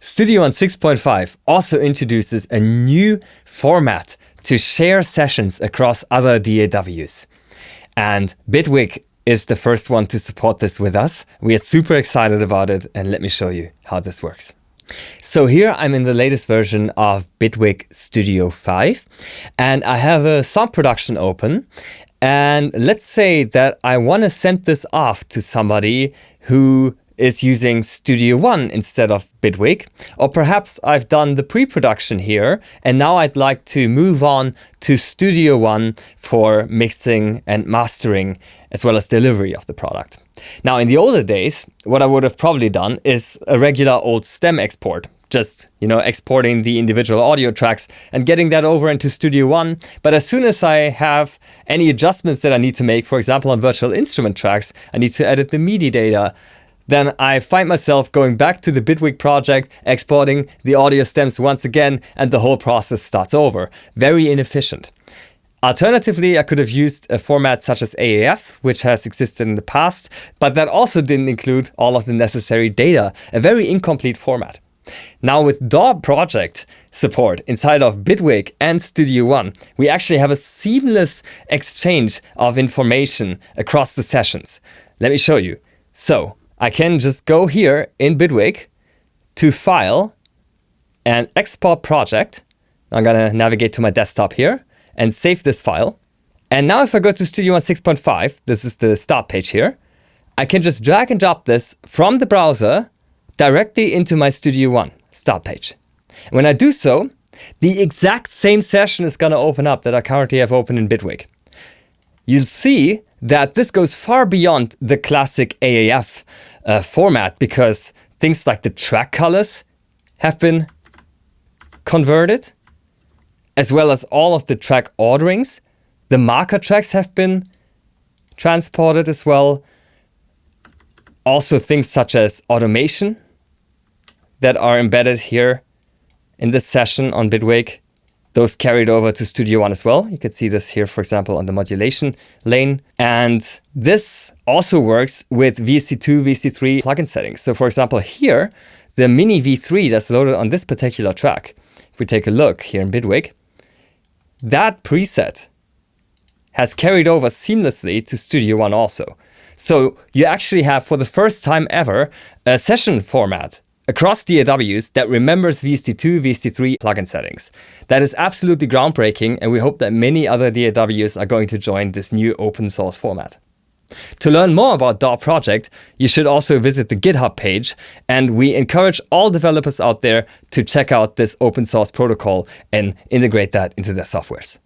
Studio One 6.5 also introduces a new format to share sessions across other DAWs. And Bitwig is the first one to support this with us. We are super excited about it, and let me show you how this works. So here I'm in the latest version of Bitwig Studio 5, and I have a song production open. And let's say that I want to send this off to somebody who is using Studio One instead of Bitwig, or perhaps I've done the pre-production here and now I'd like to move on to Studio One for mixing and mastering as well as delivery of the product. Now in the older days, what I would have probably done is a regular old stem export. Just, exporting the individual audio tracks and getting that over into Studio One. But as soon as I have any adjustments that I need to make, for example, on virtual instrument tracks, I need to edit the MIDI data. Then I find myself going back to the Bitwig project, exporting the audio stems once again, and the whole process starts over. Very inefficient. Alternatively, I could have used a format such as AAF, which has existed in the past, but that also didn't include all of the necessary data, a very incomplete format. Now with DAWproject support inside of Bitwig and Studio One, we actually have a seamless exchange of information across the sessions. Let me show you. So I can just go here in Bitwig to File and Export Project. I'm gonna navigate to my desktop here and save this file. And now if I go to Studio One 6.5, this is the start page here, I can just drag and drop this from the browser directly into my Studio One start page. When I do so, the exact same session is gonna open up that I currently have open in Bitwig. You'll see that this goes far beyond the classic AAF format because things like the track colors have been converted, as well as all of the track orderings. The marker tracks have been transported as well. Also things such as automation that are embedded here in this session on Bitwig, those carried over to Studio One as well. You can see this here, for example, on the modulation lane. And this also works with VST2, VST3 plugin settings. So for example, here, the mini V3 that's loaded on this particular track, if we take a look here in Bitwig, that preset has carried over seamlessly to Studio One also. So you actually have, for the first time ever, a session format across DAWs that remembers VST2, VST3 plugin settings. That is absolutely groundbreaking, and we hope that many other DAWs are going to join this new open source format. To learn more about DAWproject, you should also visit the GitHub page, and we encourage all developers out there to check out this open source protocol and integrate that into their softwares.